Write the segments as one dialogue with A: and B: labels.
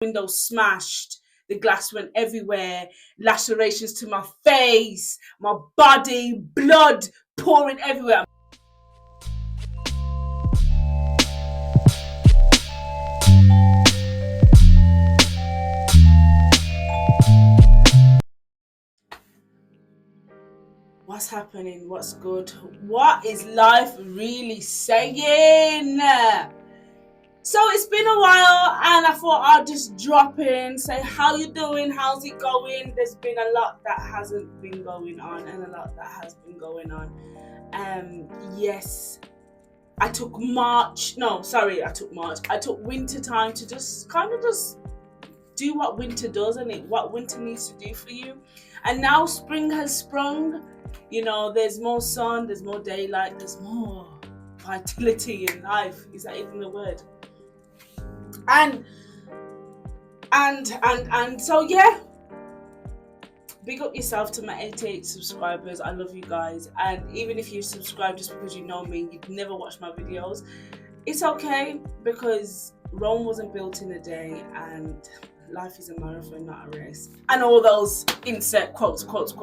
A: window smashed, the glass went everywhere, lacerations to my face, my body, blood pouring everywhere. What's happening? What's good? What is life really saying? So it's been a while and I thought I'd just drop in, say how you doing, how's it going. There's been a lot that hasn't been going on and a lot that has been going on. Yes, I took winter time to just do what winter does and what winter needs to do for you. And now spring has sprung. There's more sun, there's more daylight, there's more vitality in life. Is that even the word? And so yeah, big up yourself to my 88 subscribers. I love you guys. And even if you subscribe just because you know me, you'd never watch my videos, it's okay, because Rome wasn't built in a day and life is a marathon, not a race. And all those insert quotes. But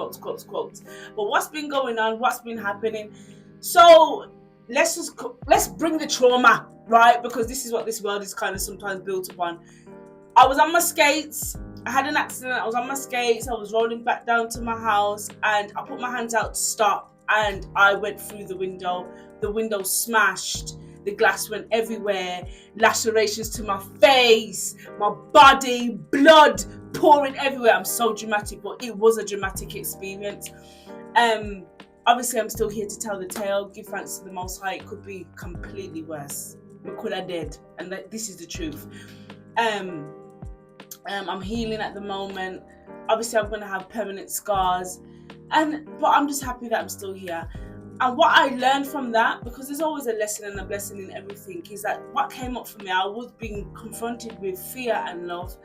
A: what's been going on? What's been happening? So let's bring the trauma, right? Because this is what this world is kind of sometimes built upon. I was on my skates. I had an accident. I was on my skates. I was rolling back down to my house and I put my hands out to stop and I went through the window. The window smashed. The glass went everywhere, lacerations to my face, my body, blood pouring everywhere. I'm so dramatic, but it was a dramatic experience. Obviously, I'm still here to tell the tale. Give thanks to the Most High. It could be completely worse. We could have dead, and this is the truth. I'm healing at the moment. Obviously, I'm going to have permanent scars, but I'm just happy that I'm still here. And what I learned from that, because there's always a lesson and a blessing in everything, is that what came up for me, I was being confronted with fear and love.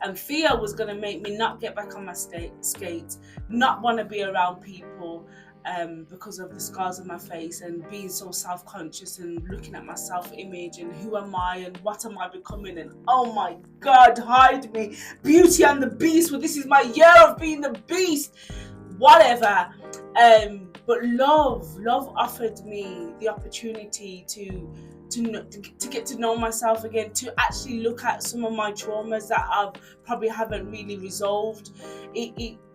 A: And fear was going to make me not get back on my skates, not want to be around people because of the scars on my face and being so self-conscious and looking at my self-image and who am I and what am I becoming, and oh my God, hide me. Beauty and the Beast, well, this is my year of being the beast. Whatever. But love offered me the opportunity to get to know myself again, to actually look at some of my traumas that I probably haven't really resolved.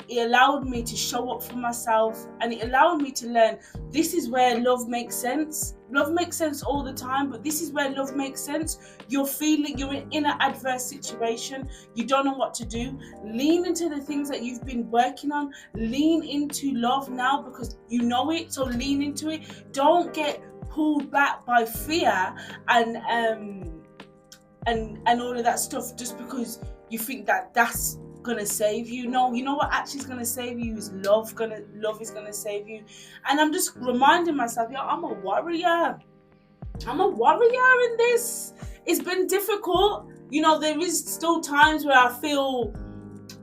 A: It allowed me to show up for myself, and it allowed me to learn this is where love makes sense. Love makes sense all the time, but this is where love makes sense. You're in an adverse situation, you don't know what to do. Lean into the things that you've been working on. Lean into love now because you know it, so lean into it. Don't get pulled back by fear and all of that stuff just because you think that that's gonna save you. No, you know what actually is gonna save you is love. Love is gonna save you. And I'm just reminding myself, I'm a warrior. I'm a warrior in this. It's been difficult. There is still times where I feel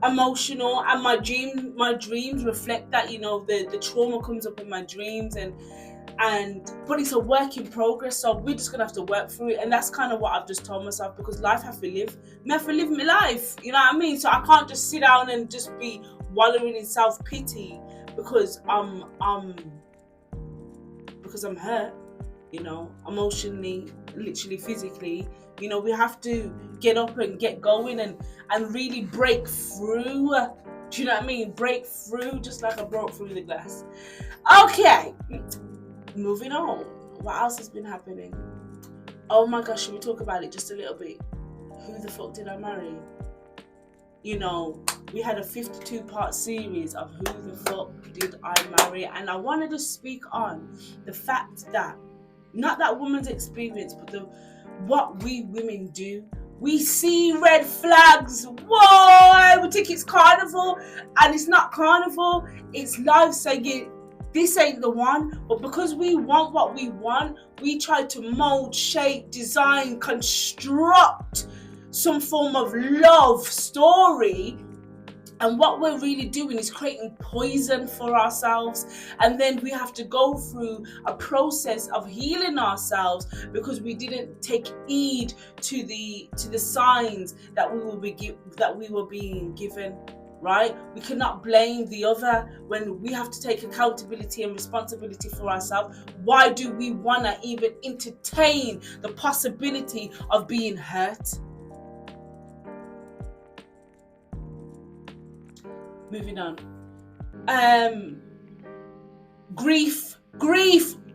A: emotional, and my dreams reflect that. The trauma comes up in my dreams, but it's a work in progress, so we're just gonna have to work through it. And that's kind of what I've just told myself, because life have to live. I have to live my life, you know what I mean? So I can't just sit down and just be wallowing in self-pity because I'm hurt, emotionally, literally, physically. We have to get up and get going and really break through. Do you know what I mean? Break through, just like I broke through the glass. Okay, moving on. What else has been happening? Oh my gosh, should we talk about it just a little bit? Who the fuck did I marry? We had a 52-part series of who the fuck did I marry, and I wanted to speak on the fact that, not that woman's experience, but what we women do. We see red flags. Whoa, we think it's carnival, and it's not carnival. It's life saying this ain't the one. But because we want what we want, we try to mold, shape, design, construct some form of love story And what we're really doing is creating poison for ourselves. And then we have to go through a process of healing ourselves because we didn't take heed to the signs that we were being given. Right? We cannot blame the other when we have to take accountability and responsibility for ourselves. Why do we want to even entertain the possibility of being hurt? Moving on. Grief.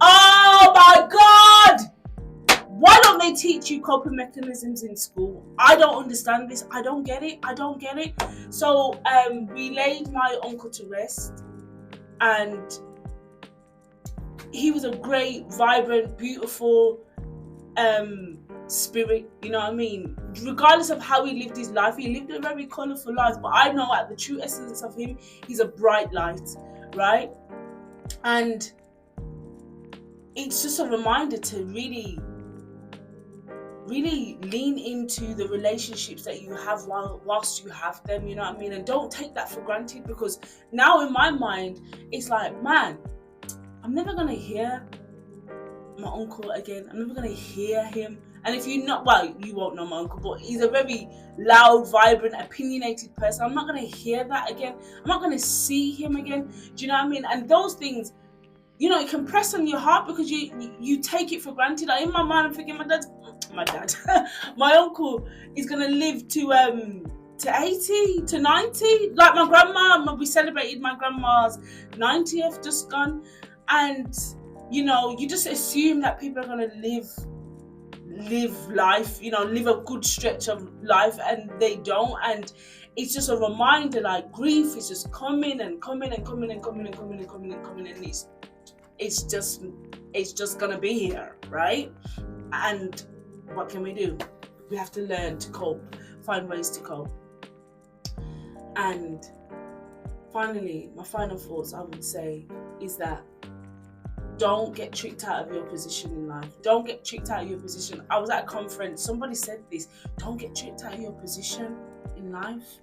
A: Oh my God! Why don't they teach you coping mechanisms in school? I don't understand this. I don't get it. So we laid my uncle to rest, and he was a great, vibrant, beautiful spirit, you know what I mean? Regardless of how he lived his life, he lived a very colourful life, but I know at the true essence of him, he's a bright light, right? And it's just a reminder to really lean into the relationships that you have whilst you have them, you know what I mean? And don't take that for granted, because now in my mind, it's like, man, I'm never going to hear my uncle again. I'm never going to hear him. And if you won't know my uncle, but he's a very loud, vibrant, opinionated person. I'm not going to hear that again. I'm not going to see him again. Do you know what I mean? And those things, you know, it can press on your heart because you take it for granted. Like in my mind, I'm thinking, my uncle is going to live to 80, to 90. Like my grandma, we celebrated my grandma's 90th just gone. And, you know, you just assume that people are going to live life, you know, live a good stretch of life, and they don't. And it's just a reminder, like, grief is just coming and it's just gonna be here, right? And what can we do? We have to learn to cope, find ways to cope. And finally, my final thoughts, I would say, is that don't get tricked out of your position in life. Don't get tricked out of your position. I was at a conference, somebody said this, don't get tricked out of your position in life.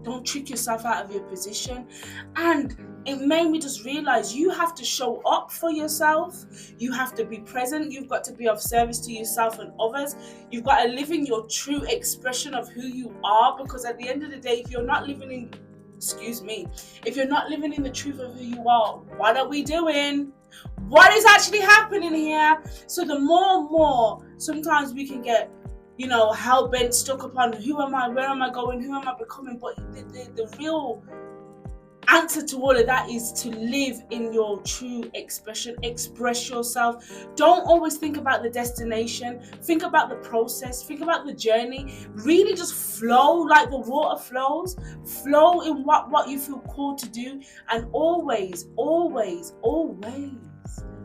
A: Don't trick yourself out of your position. And it made me just realize you have to show up for yourself. You have to be present. You've got to be of service to yourself and others. You've got to live in your true expression of who you are, because at the end of the day, if you're not living in the truth of who you are, what are we doing? What is actually happening here? So the more and more, sometimes we can get, you know, hell-bent, stuck upon who am I, where am I going, who am I becoming? But the real answer to all of that is to live in your true expression. Express yourself. Don't always think about the destination. Think about the process. Think about the journey. Really just flow like the water flows. Flow in what you feel called to do. And always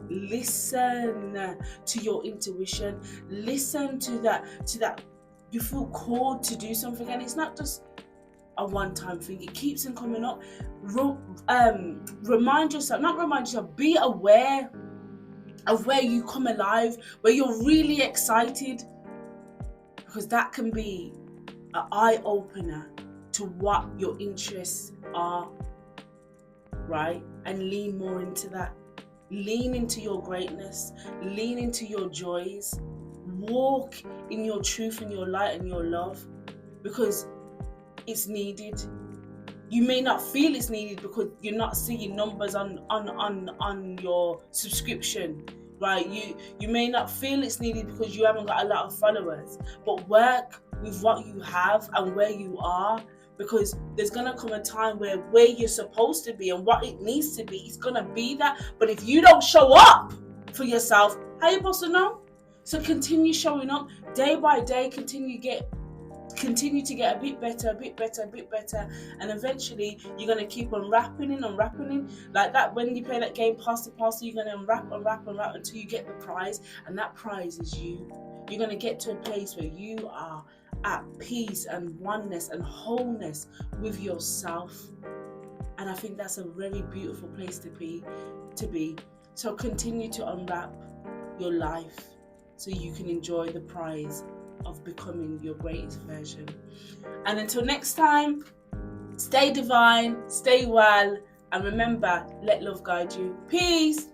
A: listen to your intuition. Listen to that you feel called to do something, and it's not just a one-time thing. It keeps on coming up. Be aware of where you come alive, where you're really excited, because that can be an eye-opener to what your interests are, right? And lean more into that. Lean into your greatness. Lean into your joys. Walk in your truth and your light and your love, because it's needed. You may not feel it's needed because you're not seeing numbers on your subscription, right? You may not feel it's needed because you haven't got a lot of followers, but work with what you have and where you are, because there's gonna come a time where you're supposed to be and what it needs to be is gonna be that. But if you don't show up for yourself, how are you supposed to know? So continue showing up day by day. Continue to get a bit better, and eventually you're gonna keep unwrapping like that. When you play that game, pass the parcel, you're gonna unwrap until you get the prize, and that prize is you. You're gonna get to a place where you are at peace and oneness and wholeness with yourself, and I think that's a very beautiful place to be. So continue to unwrap your life so you can enjoy the prize of becoming your greatest version. And until next time, Stay divine, stay well, and remember, let love guide you. Peace.